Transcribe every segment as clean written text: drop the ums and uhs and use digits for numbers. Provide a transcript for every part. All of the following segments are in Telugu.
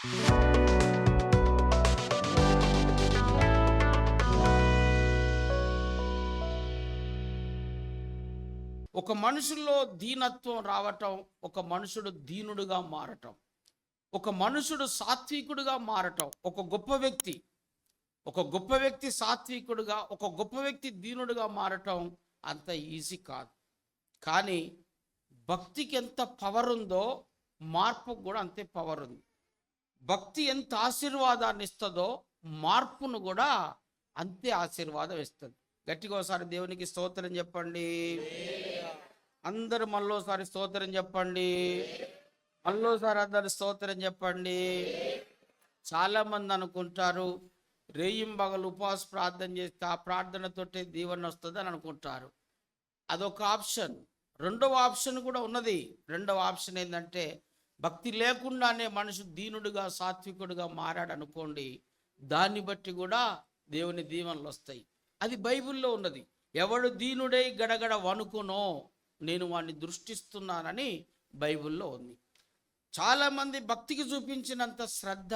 ఒక మనుషుల్లో దీనత్వం రావటం, ఒక మనుషుడు దీనుడుగా మారటం, ఒక మనుషుడు సాత్వికుడుగా మారటం, ఒక గొప్ప వ్యక్తి సాత్వికుడుగా, ఒక గొప్ప వ్యక్తి దీనుడుగా మారటం అంత ఈజీ కాదు. కానీ భక్తికి ఎంత పవర్ ఉందో మార్పుకు కూడా అంతే పవర్ ఉంది. భక్తి ఎంత ఆశీర్వాదాన్ని ఇస్తుందో మార్పును కూడా అంతే ఆశీర్వాదం ఇస్తుంది. గట్టిగా ఒకసారి దేవునికి స్తోత్రం చెప్పండి. అందరూ మళ్ళోసారి స్తోత్రం చెప్పండి. మళ్ళోసారి అందరు స్తోత్రం చెప్పండి. చాలామంది అనుకుంటారు రేయింబగలు ఉపవాస ప్రార్థన చేస్తే ఆ ప్రార్థనతోటే దీవెన వస్తుంది అని అనుకుంటారు. అదొక ఆప్షన్. రెండవ ఆప్షన్ కూడా ఉన్నది. రెండవ ఆప్షన్ ఏంటంటే భక్తి లేకుండానే మనిషి దీనుడుగా సాత్వికుడుగా మారాడు అనుకోండి, దాన్ని బట్టి కూడా దేవుని దీవెనలు వస్తాయి. అది బైబిల్లో ఉన్నది. ఎవడు దీనుడై గడగడ వణుకునో నేను వాడిని దృష్టిస్తున్నానని బైబిల్లో ఉంది. చాలామంది భక్తికి చూపించినంత శ్రద్ధ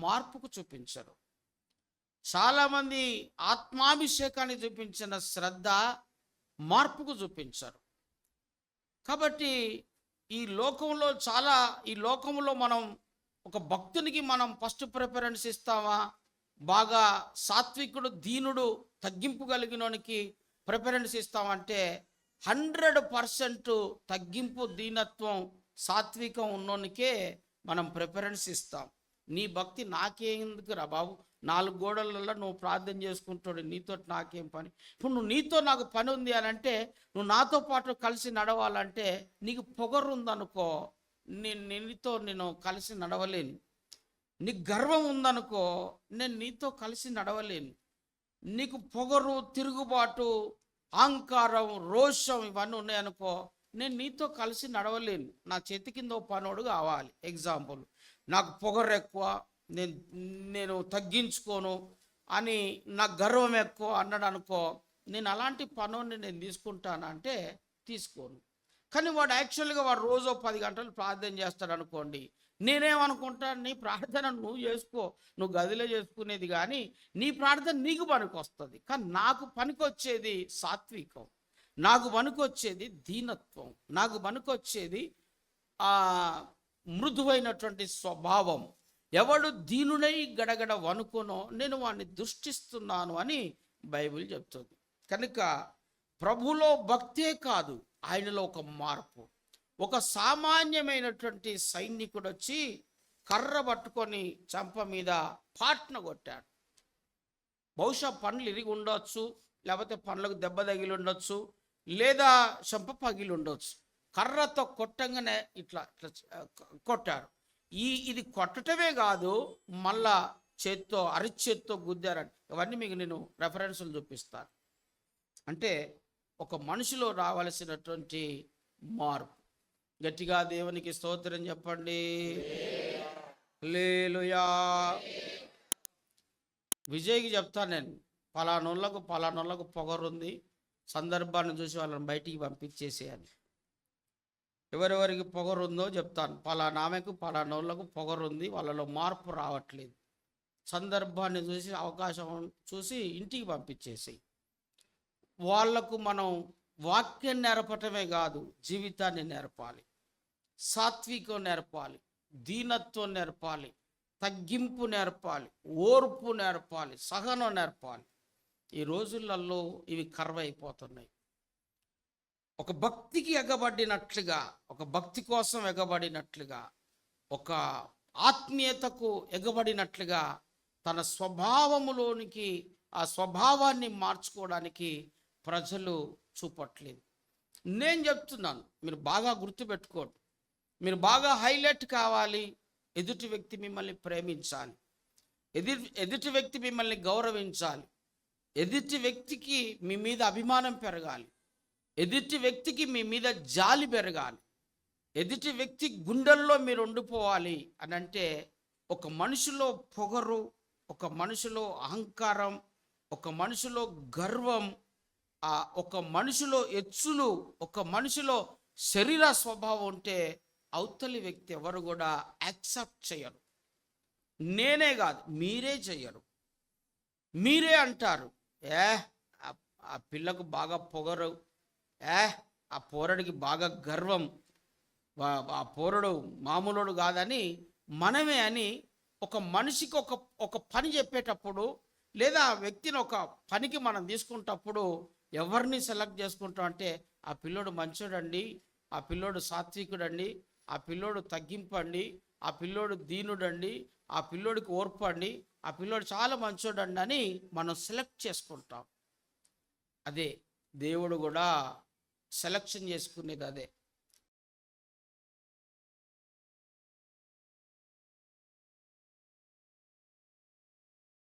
మార్పుకు చూపించరు. చాలామంది ఆత్మాభిషేకాన్ని చూపించిన శ్రద్ధ మార్పుకు చూపించరు. కాబట్టి ఈ లోకంలో మనం ఒక భక్తునికి మనం ఫస్ట్ ప్రిఫరెన్స్ ఇస్తామా? బాగా సాత్వికుడు దీనుడు తగ్గింపు కలిగినోనికి ప్రిఫరెన్స్ ఇస్తామంటే 100% తగ్గింపు దీనత్వం సాత్వికం ఉన్నోనికే మనం ప్రిఫరెన్స్ ఇస్తాం. నీ భక్తి నాకేందుకు రా బాబు, 4 గోడలలో నువ్వు ప్రార్థన చేసుకుంటాడు, నీతో నాకేం పని? ఇప్పుడు నువ్వు నీతో నాకు పని ఉంది అని అంటే, నువ్వు నాతో పాటు కలిసి నడవాలంటే నీకు పొగరు ఉందనుకో, నేను కలిసి నడవలేను. నీకు గర్వం ఉందనుకో, నేను నీతో కలిసి నడవలేను. నీకు పొగరు, తిరుగుబాటు, అహంకారం, రోషం ఇవన్నీ ఉన్నాయనుకో, నేను నీతో కలిసి నడవలేను. నా చేతి కింద ఓ పనోడు కావాలి. ఎగ్జాంపుల్, నాకు పొగరు ఎక్కువ, నేను తగ్గించుకోను అని నాకు గర్వం ఎక్కువ అన్నాడు అనుకో, నేను అలాంటి పనుని నేను తీసుకుంటానంటే తీసుకోను. కానీ వాడు యాక్చువల్గా రోజు 10 గంటలు ప్రార్థన చేస్తాడు అనుకోండి, నేనేమనుకుంటాను, నీ ప్రార్థన నువ్వు చేసుకో, నువ్వు గదిలో చేసుకునేది, కానీ నీ ప్రార్థన నీకు పనికొస్తుంది. కానీ నాకు పనికొచ్చేది సాత్వికం, నాకు పనికొచ్చేది దీనత్వం, నాకు పనికొచ్చేది మృదువైనటువంటి స్వభావం. ఎవడు దీనుడై గడగడ వణుకునో నేను వాడిని దృష్టిస్తున్నాను అని బైబిల్ చెప్తుంది. కనుక ప్రభులో భక్తే కాదు, ఆయనలో ఒక మార్పు. ఒక సామాన్యమైనటువంటి సైనికుడు వచ్చి కర్ర పట్టుకొని చంప మీద పాట్న కొట్టాడు. బహుశా పండ్లు ఇరిగి ఉండొచ్చు, లేకపోతే పండ్లకు దెబ్బ తగిలి ఉండొచ్చు, లేదా చంప పగిలి ఉండొచ్చు. కర్రతో కొట్టంగానే ఇట్లా కొట్టాడు. ఇది కొట్టటమే కాదు, మళ్ళా అరిచేత్తో గుద్దారని. ఇవన్నీ మీకు నేను రెఫరెన్సులు చూపిస్తాను. అంటే ఒక మనిషిలో రావలసినటువంటి మార్పు. గట్టిగా దేవునికి స్తోత్రం చెప్పండి. హల్లెలూయా. విజయ్కి చెప్తాను నేను, పలానోళ్ళకు పొగరుంది, సందర్భాన్ని చూసి వాళ్ళని బయటికి పంపించేసేయాలి. ఎవరెవరికి పొగరుందో చెప్తాను. పలానామెకు పలానోళ్ళకు పొగరుంది, వాళ్ళలో మార్పు రావట్లేదు. సందర్భాన్ని చూసి, అవకాశం చూసి ఇంటికి పంపించేసి, వాళ్లకు మనం వాక్యం నేర్పటమే కాదు, జీవితాన్ని నేర్పాలి. సాత్వికం నేర్పాలి, దీనత్వం నేర్పాలి, తగ్గింపు నేర్పాలి, ఓర్పు నేర్పాలి, సహనం నేర్పాలి. ఈ రోజులలో ఇవి కరువైపోతున్నాయి. ఒక భక్తికి ఎగబడినట్లుగా, ఒక భక్తి కోసం ఎగబడినట్లుగా, ఒక ఆత్మీయతకు ఎగబడినట్లుగా తన స్వభావములోనికి ఆ స్వభావాన్ని మార్చుకోవడానికి ప్రజలు చూపట్లేదు. నేను చెప్తున్నాను, మీరు బాగా గుర్తుపెట్టుకోండి. మీరు బాగా హైలైట్ కావాలి. ఎదుటి వ్యక్తి మిమ్మల్ని ప్రేమించాలి, ఎదుటి వ్యక్తి మిమ్మల్ని గౌరవించాలి, ఎదుటి వ్యక్తికి మీ మీద అభిమానం పెరగాలి, ఎదుటి వ్యక్తికి మీ మీద జాలి పెరగాలి, ఎదుటి వ్యక్తి గుండెల్లో మీరు ఉండిపోవాలి అని అంటే, ఒక మనిషిలో పొగరు, ఒక మనిషిలో అహంకారం, ఒక మనిషిలో గర్వం, ఒక మనిషిలో ఎచ్చులు, ఒక మనిషిలో శరీర స్వభావం ఉంటే అవతలి వ్యక్తి ఎవరు కూడా యాక్సెప్ట్ చేయరు. నేనే కాదు, మీరే చెయ్యరు. మీరే అంటారు, ఏ ఆ ఆ పిల్లకు బాగా పొగరు, ఏ ఆ పోరడికి బాగా గర్వం, ఆ పోరడు మామూలుడు కాదని మనమే అని ఒక మనిషికి ఒక పని చెప్పేటప్పుడు, లేదా ఆ వ్యక్తిని ఒక పనికి మనం తీసుకుంటప్పుడు ఎవరిని సెలెక్ట్ చేసుకుంటాం అంటే, ఆ పిల్లోడు మంచోడండి, ఆ పిల్లోడు సాత్వికుడండి, ఆ పిల్లోడు తగ్గింపండి, ఆ పిల్లోడు దీనుడండి, ఆ పిల్లోడికి ఓర్పు అండి, ఆ పిల్లోడు చాలా మంచోడండి అని మనం సెలెక్ట్ చేసుకుంటాం. అదే దేవుడు కూడా సెలక్షన్ చేసుకునేది అదే.